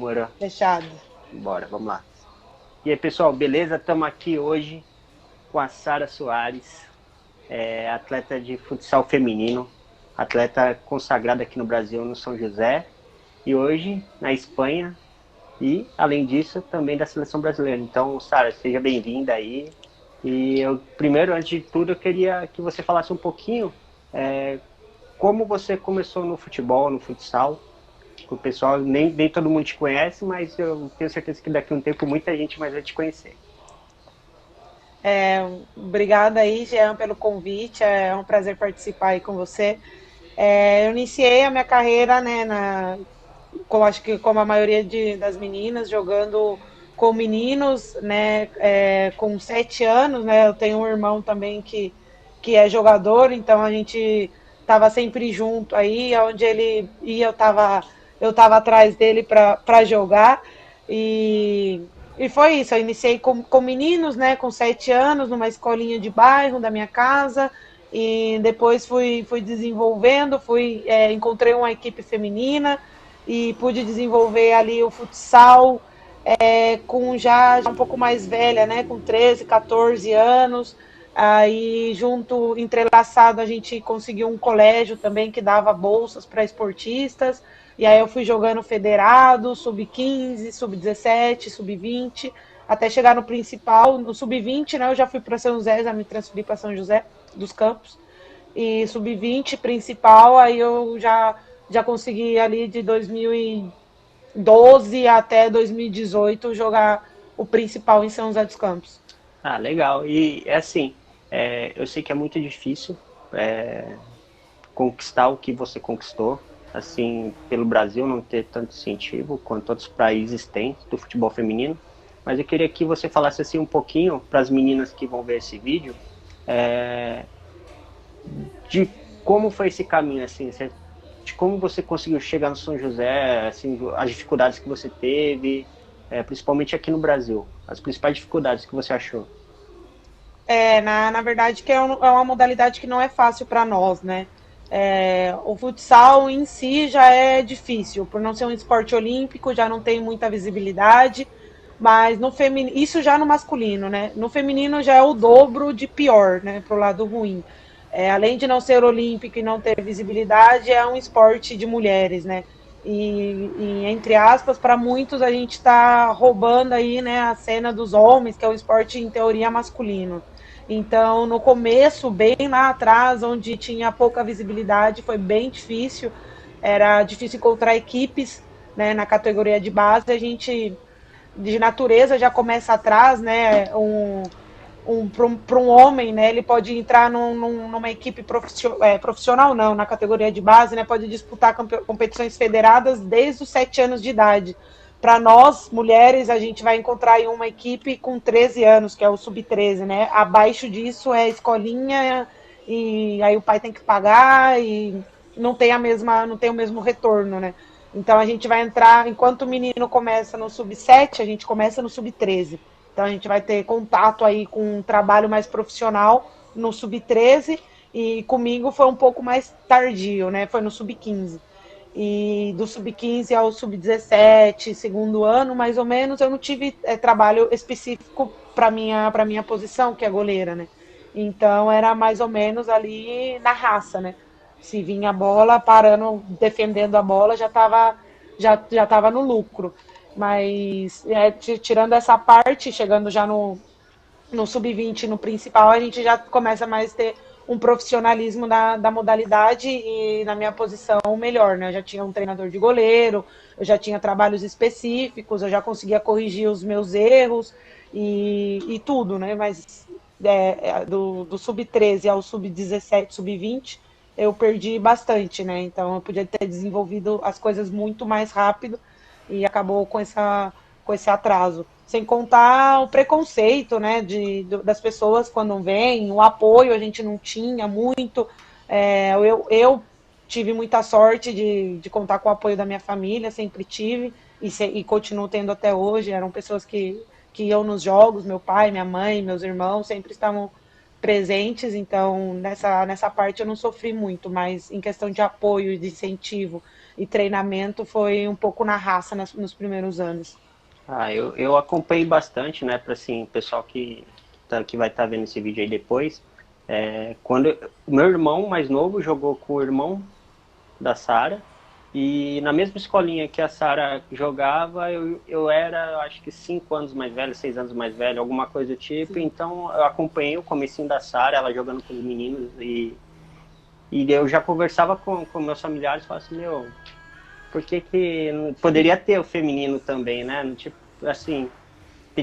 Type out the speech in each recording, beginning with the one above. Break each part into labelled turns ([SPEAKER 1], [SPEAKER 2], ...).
[SPEAKER 1] Demorou.
[SPEAKER 2] Fechado.
[SPEAKER 1] Bora, vamos lá. E aí, pessoal, beleza? Estamos aqui hoje com a Sara Soares, atleta de futsal feminino, atleta consagrada aqui no Brasil, no São José, e hoje na Espanha, e, além disso, também da seleção brasileira. Então, Sara, seja bem-vinda aí. E eu, primeiro, antes de tudo, eu queria que você falasse um pouquinho como você começou no futebol, no futsal. O pessoal, nem todo mundo te conhece, mas eu tenho certeza que daqui a um tempo muita gente mais vai te conhecer.
[SPEAKER 2] Obrigada aí, Jean, pelo convite. É um prazer participar aí com você. Eu iniciei a minha carreira, né, como acho que como a maioria das meninas, jogando com meninos, né, com 7 anos, né, eu tenho um irmão também que é jogador, então a gente estava sempre junto aí, onde ele ia, eu tava atrás dele para jogar, e foi isso, eu iniciei com meninos, né, com 7 anos, numa escolinha de bairro da minha casa, e depois fui desenvolvendo, encontrei uma equipe feminina, e pude desenvolver ali o futsal com já um pouco mais velha, né, com 13, 14 anos. Aí, junto, entrelaçado, a gente conseguiu um colégio também que dava bolsas para esportistas. E aí eu fui jogando federado, sub-15, sub-17, sub-20, até chegar no principal. No sub-20, né, eu já fui para São José, já me transferi para São José dos Campos. E sub-20 principal, aí eu já consegui ali de 2012 até 2018 jogar o principal em São José dos Campos.
[SPEAKER 1] Ah, legal. E é assim, eu sei que é muito difícil conquistar o que você conquistou, assim, pelo Brasil não ter tanto incentivo quanto outros países têm do futebol feminino, mas eu queria que você falasse assim um pouquinho para as meninas que vão ver esse vídeo, de como foi esse caminho, assim, de como você conseguiu chegar no São José, assim, as dificuldades que você teve, principalmente aqui no Brasil, as principais dificuldades que você achou.
[SPEAKER 2] Na verdade, que é uma modalidade que não é fácil para nós, né? O futsal em si já é difícil, por não ser um esporte olímpico, já não tem muita visibilidade, mas no feminino, isso já no masculino, né? No feminino já é o dobro de pior, né? Pro lado ruim. Além de não ser olímpico e não ter visibilidade, é um esporte de mulheres, né? E entre aspas, para muitos a gente está roubando aí, né, a cena dos homens, que é um esporte em teoria masculino. Então, no começo, bem lá atrás, onde tinha pouca visibilidade, foi bem difícil. Era difícil encontrar equipes, né, na categoria de base. A gente, de natureza, já começa atrás, né? Para um homem, né? Ele pode entrar numa equipe profissional, não, na categoria de base, né? Pode disputar competições federadas desde os 7 anos de idade. Para nós, mulheres, a gente vai encontrar em uma equipe com 13 anos, que é o sub-13, né? Abaixo disso é escolinha, e aí o pai tem que pagar e não tem o mesmo retorno, né? Então a gente vai entrar, enquanto o menino começa no sub-7, a gente começa no sub-13. Então a gente vai ter contato aí com um trabalho mais profissional no sub-13 e comigo foi um pouco mais tardio, né? Foi no sub-15. E do sub-15 ao sub-17, segundo ano, mais ou menos, eu não tive trabalho específico para minha posição, que é goleira, né? Então era mais ou menos ali na raça, né? Se vinha a bola, parando, defendendo a bola, já tava no lucro. Mas tirando essa parte, chegando já no sub-20, no principal, a gente já começa mais a ter um profissionalismo da modalidade e na minha posição melhor, né? Eu já tinha um treinador de goleiro, eu já tinha trabalhos específicos, eu já conseguia corrigir os meus erros e tudo, né? Mas do sub-13 ao sub-17, sub-20, eu perdi bastante, né? Então eu podia ter desenvolvido as coisas muito mais rápido e acabou com esse atraso. Sem contar o preconceito, né, das pessoas quando vêm, o apoio a gente não tinha muito. Eu tive muita sorte de contar com o apoio da minha família, sempre tive, e continuo tendo até hoje. Eram pessoas que iam nos jogos, meu pai, minha mãe, meus irmãos, sempre estavam presentes, então nessa parte eu não sofri muito, mas em questão de apoio, de incentivo e treinamento foi um pouco na raça nos primeiros anos.
[SPEAKER 1] Eu acompanhei bastante, né, para assim, o pessoal que vai estar vendo esse vídeo aí depois. Quando o meu irmão mais novo jogou com o irmão da Sara, e na mesma escolinha que a Sara jogava, eu era, acho que 5 anos mais velho, 6 anos mais velho, alguma coisa do tipo.
[SPEAKER 2] Sim.
[SPEAKER 1] Então eu acompanhei o comecinho da Sara, ela jogando com os meninos, e eu já conversava com meus familiares, falava assim, meu, por que que poderia ter o feminino também, né? Tipo, assim,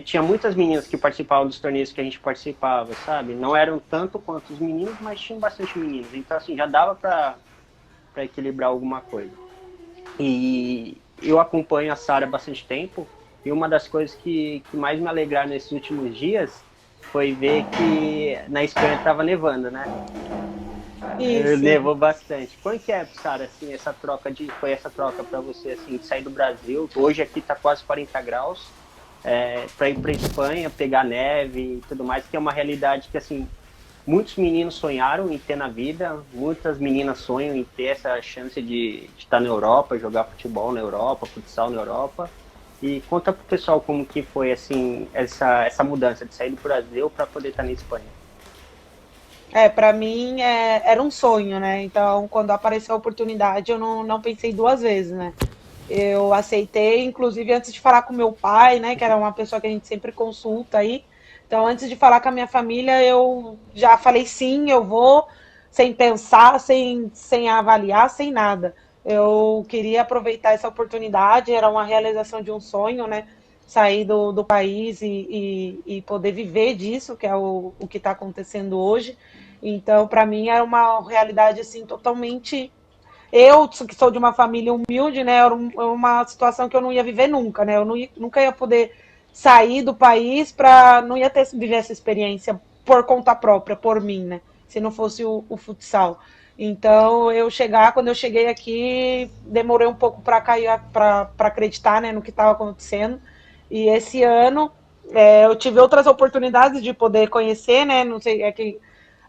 [SPEAKER 1] tinha muitas meninas que participavam dos torneios que a gente participava, sabe? Não eram tanto quanto os meninos, mas tinham bastante meninos. Então, assim, já dava para equilibrar alguma coisa. E eu acompanho a Sara há bastante tempo, e uma das coisas que mais me alegraram nesses últimos dias foi ver que na Espanha estava nevando, né?
[SPEAKER 2] Isso.
[SPEAKER 1] Nevou bastante. Como que é, Sara, assim, foi essa troca para você, assim, de sair do Brasil? Hoje aqui tá quase 40 graus, para ir para Espanha, pegar neve e tudo mais, que é uma realidade que, assim, muitos meninos sonharam em ter na vida, muitas meninas sonham em ter essa chance de estar na Europa, jogar futebol na Europa, futsal na Europa. E conta pro pessoal como que foi, assim, essa mudança de sair do Brasil para poder estar na Espanha.
[SPEAKER 2] Para mim era um sonho, né? Então, quando apareceu a oportunidade, eu não pensei duas vezes, né? Eu aceitei, inclusive antes de falar com meu pai, né, que era uma pessoa que a gente sempre consulta aí. Então, antes de falar com a minha família, eu já falei sim, eu vou, sem pensar, sem avaliar, sem nada. Eu queria aproveitar essa oportunidade, era uma realização de um sonho, né? Sair do país e poder viver disso, que é o que está acontecendo hoje. Então, para mim, era uma realidade assim totalmente. Eu, que sou de uma família humilde, né? Era uma situação que eu não ia viver nunca, né? Eu nunca ia poder sair do país para não ia ter viver essa experiência por conta própria, por mim, né? Se não fosse o futsal. Então, quando eu cheguei aqui, demorei um pouco para cair, para acreditar, né, no que estava acontecendo. E esse ano eu tive outras oportunidades de poder conhecer, né? Não sei, é que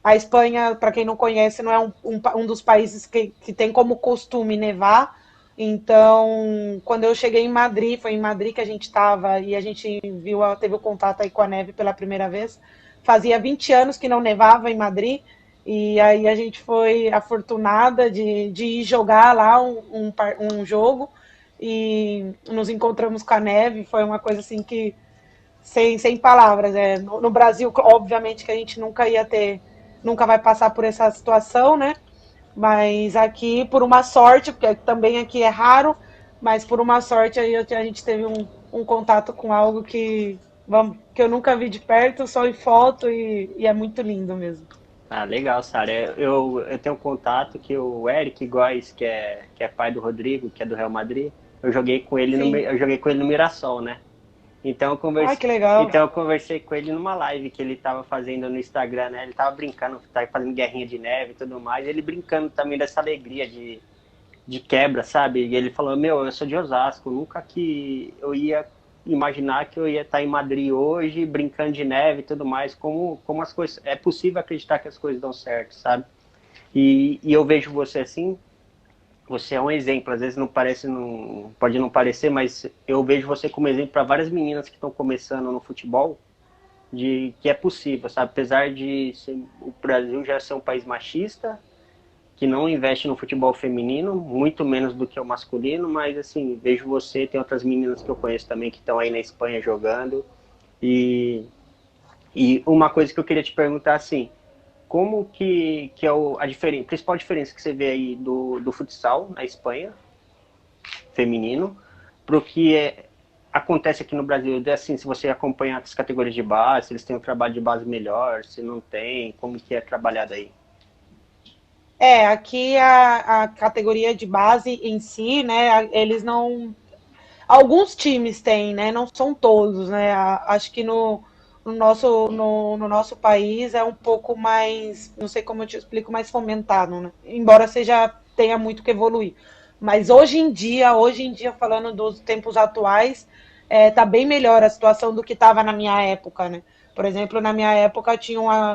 [SPEAKER 2] a Espanha, para quem não conhece, não é um dos países que tem como costume nevar. Então, quando eu cheguei em Madrid, foi em Madrid que a gente estava e a gente teve o contato aí com a neve pela primeira vez. Fazia 20 anos que não nevava em Madrid, e aí a gente foi afortunada de ir jogar lá um jogo e nos encontramos com a neve. Foi uma coisa assim que, sem palavras. No Brasil, obviamente que a gente nunca vai passar por essa situação, né? Mas aqui, por uma sorte, porque também aqui é raro, mas por uma sorte aí a gente teve um contato com algo que eu nunca vi de perto, só em foto, e é muito lindo mesmo.
[SPEAKER 1] Ah, legal, Sara. Eu tenho um contato que o Eric Góes, que é pai do Rodrigo, que é do Real Madrid,
[SPEAKER 2] Sim.
[SPEAKER 1] eu joguei com ele no Mirassol, né?
[SPEAKER 2] Ai, que legal.
[SPEAKER 1] Então eu conversei com ele numa live que ele estava fazendo no Instagram, né? Ele estava brincando, tava fazendo guerrinha de neve e tudo mais, e ele brincando também dessa alegria de quebra, sabe? E ele falou, meu, eu sou de Osasco, nunca que eu ia imaginar que eu ia estar em Madrid hoje, brincando de neve e tudo mais, como as coisas, é possível acreditar que as coisas dão certo, sabe? E eu vejo você assim, você é um exemplo, às vezes não parece, não, pode não parecer, mas eu vejo você como exemplo para várias meninas que estão começando no futebol, de que é possível, sabe? Apesar de o Brasil já ser um país machista, que não investe no futebol feminino, muito menos do que o masculino, mas assim, vejo você, tem outras meninas que eu conheço também que estão aí na Espanha jogando, e, e uma coisa que eu queria te perguntar assim, como que é a principal diferença que você vê aí do futsal na Espanha, feminino, para o que acontece aqui no Brasil? Assim, se você acompanha as categorias de base, se eles têm um trabalho de base melhor, se não tem, como que é trabalhado aí?
[SPEAKER 2] Aqui a categoria de base em si, né, eles não. Alguns times têm, né? Não são todos, né? Acho que no nosso país é um pouco mais, não sei como eu te explico, mais fomentado, né? Embora tenha muito que evoluir. Mas hoje em dia, falando dos tempos atuais, tá bem melhor a situação do que estava na minha época, né? Por exemplo, na minha época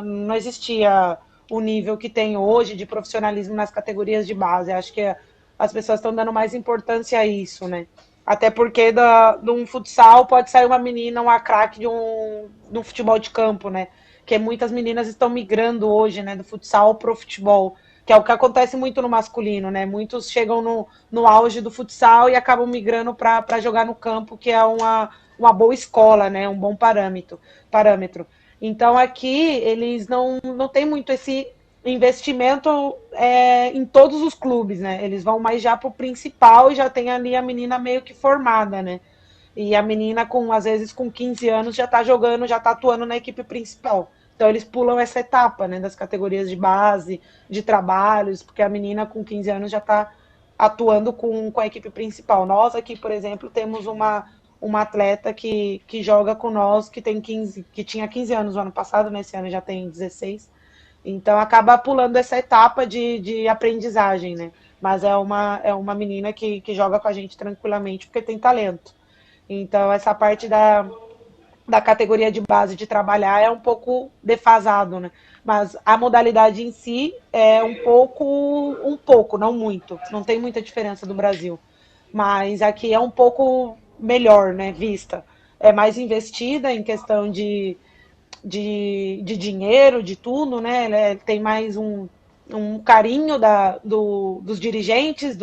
[SPEAKER 2] não existia o nível que tem hoje de profissionalismo nas categorias de base. Acho que as pessoas estão dando mais importância a isso, né? Até porque de um futsal pode sair uma menina, uma craque de um futebol de campo, né? Que muitas meninas estão migrando hoje, né, do futsal pro futebol, que é o que acontece muito no masculino, né? Muitos chegam no auge do futsal e acabam migrando para jogar no campo, que é uma boa escola, né? Um bom parâmetro. Então aqui eles não têm muito esse investimento em todos os clubes, né? Eles vão mais já pro principal e já tem ali a menina meio que formada, né? E a menina, às vezes, com 15 anos, já tá jogando, já tá atuando na equipe principal. Então eles pulam essa etapa, né, das categorias de base, de trabalhos, porque a menina com 15 anos já está atuando com a equipe principal. Nós aqui, por exemplo, temos uma atleta que joga com nós, que tinha 15 anos no ano passado, nesse ano já tem 16. Então acaba pulando essa etapa de aprendizagem, né? Mas é uma menina que joga com a gente tranquilamente, porque tem talento. Então essa parte da categoria de base de trabalhar é um pouco defasado, né? Mas a modalidade em si é um pouco, não muito. Não tem muita diferença do Brasil. Mas aqui é um pouco melhor, né? Vista. É mais investida em questão de dinheiro, de tudo, né? Tem mais um carinho dos dirigentes,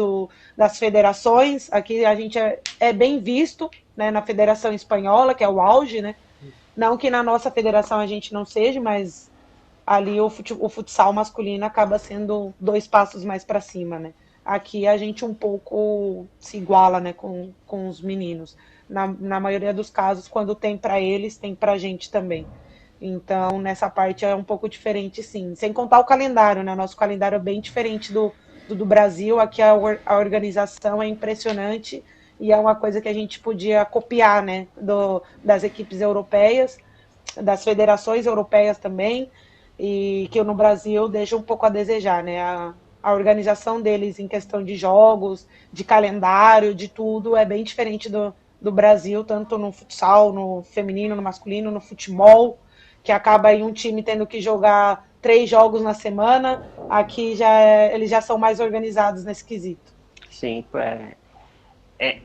[SPEAKER 2] das federações. Aqui a gente é bem visto, né, na Federação Espanhola, que é o auge, né? Não que na nossa federação a gente não seja, mas ali o futsal masculino acaba sendo 2 passos mais para cima, né? Aqui a gente um pouco se iguala, né, com os meninos. Na maioria dos casos, quando tem para eles, tem para a gente também. Então, nessa parte é um pouco diferente, sim. Sem contar o calendário, né? Nosso calendário é bem diferente do Brasil. Aqui a organização é impressionante e é uma coisa que a gente podia copiar, né? Das equipes europeias, das federações europeias também, e que no Brasil deixa um pouco a desejar, né? A organização deles em questão de jogos, de calendário, de tudo, é bem diferente do Brasil, tanto no futsal, no feminino, no masculino, no futebol, que acaba aí um time tendo que jogar 3 jogos na semana. Aqui eles já são mais organizados nesse quesito.
[SPEAKER 1] Sim,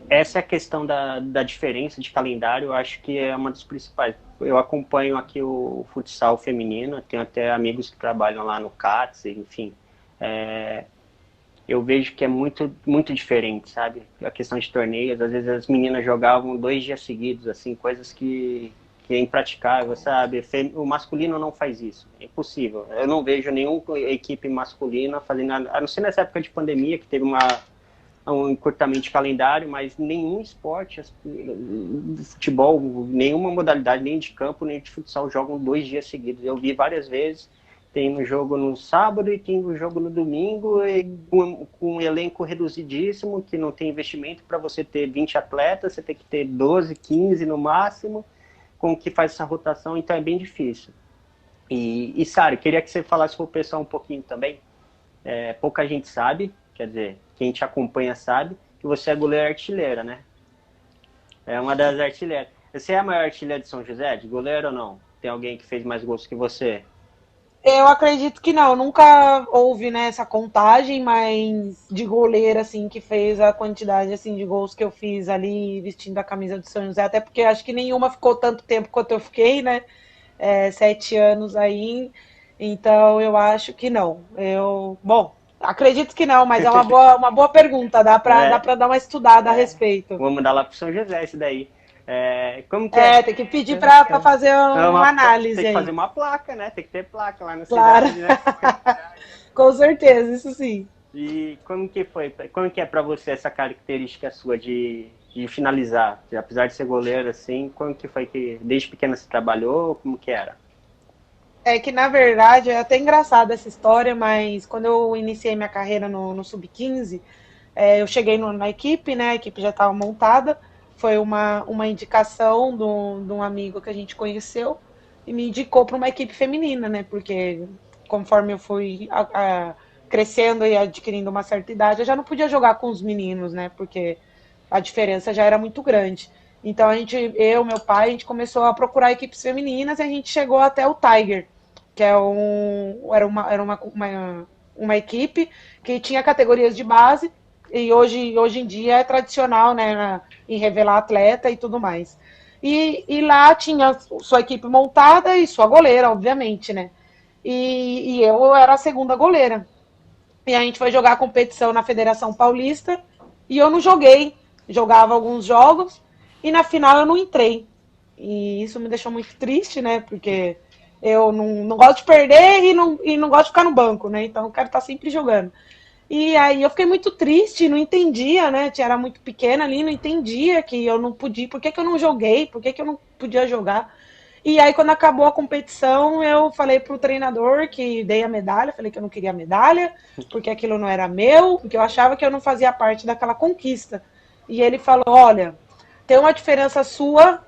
[SPEAKER 1] essa é a questão da diferença de calendário, eu acho que é uma das principais. Eu acompanho aqui o futsal feminino, tenho até amigos que trabalham lá no CATS, enfim. Eu vejo que é muito, muito diferente, sabe? A questão de torneios, às vezes as meninas jogavam 2 dias seguidos, assim, coisas que é impraticável, sabe? O masculino não faz isso, é impossível. Eu não vejo nenhuma equipe masculina fazendo, a não ser nessa época de pandemia, que teve um encurtamento de calendário, mas nenhum esporte, futebol, nenhuma modalidade, nem de campo, nem de futsal, jogam 2 dias seguidos. Eu vi várias vezes, tem um jogo no sábado e tem um jogo no domingo, e com um elenco reduzidíssimo, que não tem investimento para você ter 20 atletas, você tem que ter 12, 15 no máximo, com que faz essa rotação, então é bem difícil. E Sara, queria que você falasse para o pessoal um pouquinho também, pouca gente sabe, quer dizer, quem te acompanha sabe, que você é goleira artilheira, né? É uma das artilheiras. Você é a maior artilheira de São José, de goleiro ou não? Tem alguém que fez mais gols que você?
[SPEAKER 2] Eu acredito que não, nunca houve, né, essa contagem, mas de goleiro, assim, que fez a quantidade, assim, de gols que eu fiz ali vestindo a camisa do São José, até porque acho que nenhuma ficou tanto tempo quanto eu fiquei, né, 7 anos aí, então eu acho que não. Bom, acredito que não, mas é uma boa pergunta, dá pra dar uma estudada a respeito.
[SPEAKER 1] Vamos mandar lá pro São José esse daí. Como que é?
[SPEAKER 2] Tem que pedir pra fazer uma análise
[SPEAKER 1] Tem que
[SPEAKER 2] aí.
[SPEAKER 1] fazer uma placa, né? Tem que ter placa lá na
[SPEAKER 2] Claro.
[SPEAKER 1] cidade, né?
[SPEAKER 2] Com certeza, isso sim.
[SPEAKER 1] E como que foi? Como que é para você essa característica sua de finalizar? Apesar de ser goleiro, assim, como que foi que desde pequena você trabalhou? Como que era?
[SPEAKER 2] É que, na verdade, é até engraçada essa história, mas quando eu iniciei minha carreira no Sub-15, eu cheguei na equipe, né? A equipe já estava montada. Foi uma indicação de um amigo que a gente conheceu e me indicou para uma equipe feminina, né? Porque conforme eu fui crescendo e adquirindo uma certa idade, eu já não podia jogar com os meninos, né? Porque a diferença já era muito grande. Então meu pai, a gente começou a procurar equipes femininas e a gente chegou até o Tiger, que era uma equipe que tinha categorias de base e hoje em dia é tradicional, né, em revelar atleta e tudo mais. E lá tinha sua equipe montada e sua goleira, obviamente, né? E eu era a segunda goleira. E a gente foi jogar a competição na Federação Paulista e eu não joguei. Jogava alguns jogos e na final eu não entrei. E isso me deixou muito triste, né? Porque eu não gosto de perder e não gosto de ficar no banco, né? Então eu quero estar sempre jogando. E aí eu fiquei muito triste, não entendia, né? Eu era muito pequena ali, não entendia que eu não podia, por que, que eu não joguei, por que, que eu não podia jogar. E aí, quando acabou a competição, eu falei pro treinador que dei a medalha, falei que eu não queria a medalha, porque aquilo não era meu, porque eu achava que eu não fazia parte daquela conquista. E ele falou: olha, tem uma diferença sua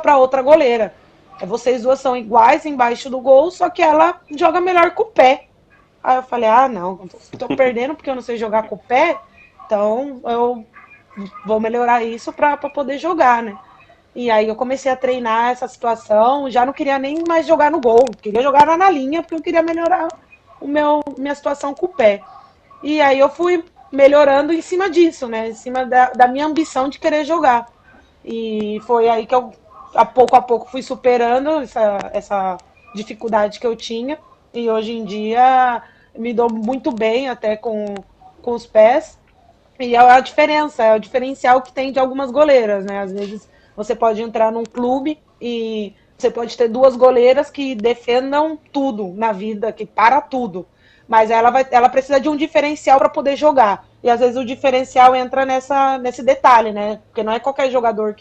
[SPEAKER 2] para outra goleira. Vocês duas são iguais embaixo do gol, só que ela joga melhor com o pé. Aí eu falei: ah, não, tô perdendo porque eu não sei jogar com o pé, então eu vou melhorar isso para poder jogar, né? E aí eu comecei a treinar essa situação, já não queria nem mais jogar no gol, queria jogar na linha, porque eu queria melhorar minha situação com o pé. E aí eu fui melhorando em cima disso, né? Em cima da minha ambição de querer jogar. E foi aí que eu, a pouco, fui superando essa dificuldade que eu tinha. E hoje em dia me dou muito bem até com os pés. E é o diferencial que tem de algumas goleiras, né? Às vezes você pode entrar num clube e você pode ter duas goleiras que defendam tudo na vida, que para tudo. Mas ela precisa de um diferencial para poder jogar. E às vezes o diferencial entra nesse detalhe, né? Porque não é qualquer jogador,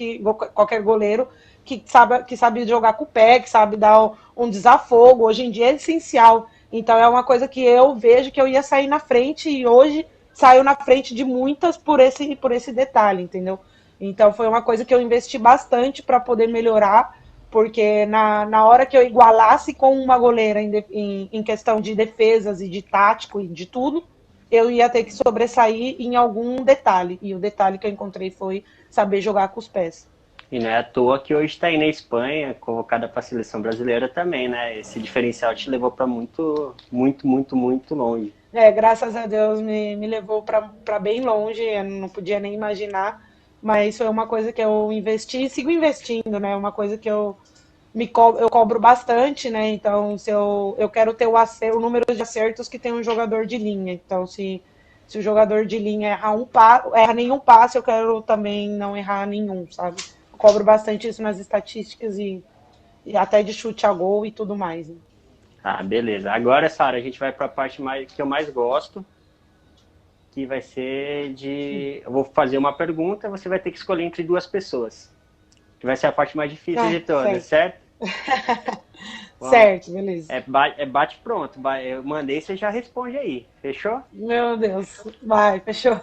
[SPEAKER 2] qualquer goleiro que sabe jogar com o pé, que sabe dar um desafogo. Hoje em dia é essencial. Então é uma coisa que eu vejo que eu ia sair na frente e hoje saiu na frente de muitas por esse detalhe, entendeu? Então foi uma coisa que eu investi bastante para poder melhorar, porque na hora que eu igualasse com uma goleira em questão de defesas e de tático e de tudo, eu ia ter que sobressair em algum detalhe. E o detalhe que eu encontrei foi saber jogar com os pés.
[SPEAKER 1] E não é à toa que hoje está aí na Espanha, convocada para a seleção brasileira também, né? Esse diferencial te levou para muito, muito, muito, muito longe.
[SPEAKER 2] Graças a Deus me levou para bem longe, eu não podia nem imaginar, mas foi uma coisa que eu investi e sigo investindo, né? Uma coisa que eu cobro bastante, né? Então, se eu quero ter o número de acertos que tem um jogador de linha. Então, se o jogador de linha erra nenhum passe, eu quero também não errar nenhum, sabe? Eu cobro bastante isso nas estatísticas e até de chute a gol e tudo mais. Né?
[SPEAKER 1] Ah, beleza. Agora, Sara, a gente vai para a parte que eu mais gosto, que vai ser de... Eu vou fazer uma pergunta, você vai ter que escolher entre duas pessoas. Que vai ser a parte mais difícil de todas, certo?
[SPEAKER 2] Certo, beleza.
[SPEAKER 1] É bate pronto. Eu mandei, você já responde aí. Fechou?
[SPEAKER 2] Meu Deus. Vai, fechou.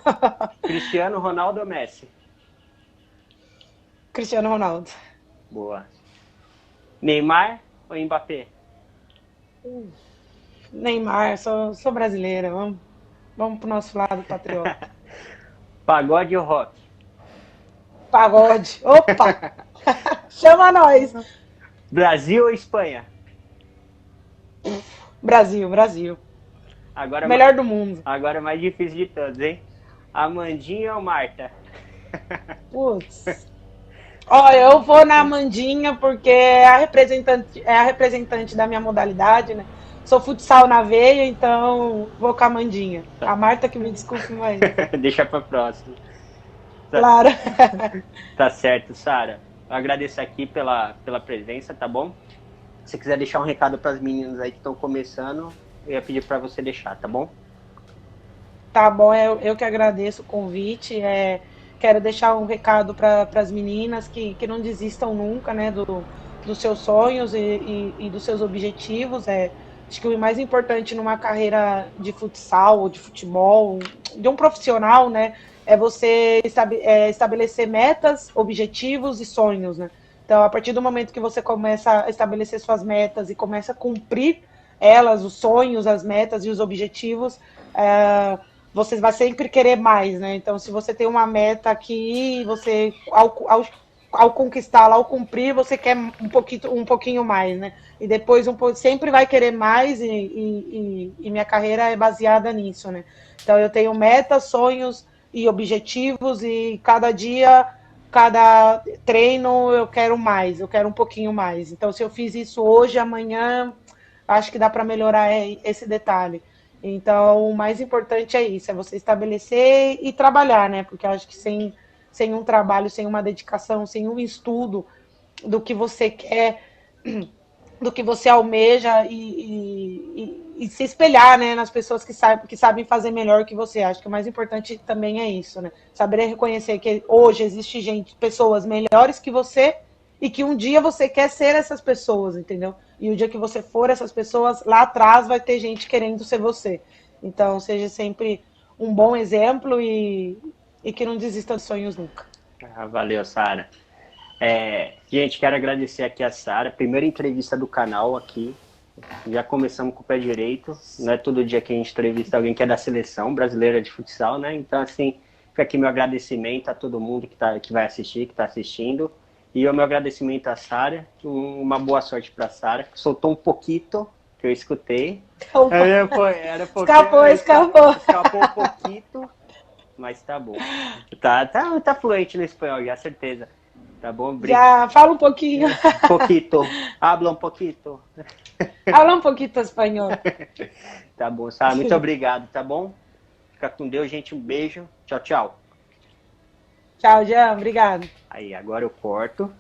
[SPEAKER 1] Cristiano Ronaldo ou Messi?
[SPEAKER 2] Cristiano Ronaldo.
[SPEAKER 1] Boa. Neymar ou Mbappé?
[SPEAKER 2] Neymar, sou brasileira. Vamos pro nosso lado patriota.
[SPEAKER 1] Pagode ou rock?
[SPEAKER 2] Pagode. Opa! Chama nós.
[SPEAKER 1] Brasil ou Espanha?
[SPEAKER 2] Brasil.
[SPEAKER 1] Agora,
[SPEAKER 2] melhor do mundo.
[SPEAKER 1] Agora é mais difícil de todos, hein? Amandinha ou Marta?
[SPEAKER 2] Putz. Ó, eu vou na Amandinha porque é a representante da minha modalidade, né? Sou futsal na veia, então vou com a Amandinha. A Marta que me desculpe mais.
[SPEAKER 1] Deixa pra próxima.
[SPEAKER 2] Claro.
[SPEAKER 1] Tá certo, Sara. Eu agradeço aqui pela presença, tá bom? Se você quiser deixar um recado para as meninas aí que estão começando, eu ia pedir para você deixar, tá bom?
[SPEAKER 2] Tá bom, eu que agradeço o convite. Quero deixar um recado para as meninas que não desistam nunca, né, dos seus sonhos e dos seus objetivos. Acho que o mais importante numa carreira de futsal ou de futebol, de um profissional, né, é você estabelecer metas, objetivos e sonhos, né? Então, a partir do momento que você começa a estabelecer suas metas e começa a cumprir elas, os sonhos, as metas e os objetivos, você vai sempre querer mais, né? Então, se você tem uma meta aqui, você, ao conquistá-la, ao cumprir, você quer um pouquinho mais, né? E depois sempre vai querer mais, e minha carreira é baseada nisso, né? Então, eu tenho metas, sonhos e objetivos, e cada dia, cada treino, eu quero mais, eu quero um pouquinho mais. Então, se eu fiz isso hoje, amanhã, acho que dá para melhorar esse detalhe. Então, o mais importante é isso, é você estabelecer e trabalhar, né? Porque eu acho que sem um trabalho, sem uma dedicação, sem um estudo do que você quer, do que você almeja e se espelhar, né, nas pessoas que sabem fazer melhor que você. Acho que o mais importante também é isso, né? Saber reconhecer que hoje existe pessoas melhores que você e que um dia você quer ser essas pessoas, entendeu? E o dia que você for essas pessoas, lá atrás vai ter gente querendo ser você. Então, seja sempre um bom exemplo e que não desista dos sonhos nunca.
[SPEAKER 1] Ah, valeu, Sara. Gente, quero agradecer aqui a Sara, primeira entrevista do canal aqui. Já começamos com o pé direito. Não é todo dia que a gente entrevista alguém que é da seleção brasileira de futsal, né? Então, assim, fica aqui meu agradecimento a todo mundo que vai assistir, que está assistindo. E o meu agradecimento à Sara. Uma boa sorte para a Sara. Soltou um pouquinho, que eu escutei. Escapou um pouquinho, mas tá bom. Tá fluente no espanhol, já, certeza. Tá bom?
[SPEAKER 2] Já fala um pouquinho.
[SPEAKER 1] Poquito. Habla um pouquito.
[SPEAKER 2] Habla um pouquinho espanhol.
[SPEAKER 1] Tá bom, Sara. Muito obrigado, tá bom? Fica com Deus, gente. Um beijo. Tchau, tchau.
[SPEAKER 2] Tchau, Jean. Obrigado.
[SPEAKER 1] Aí, agora eu corto.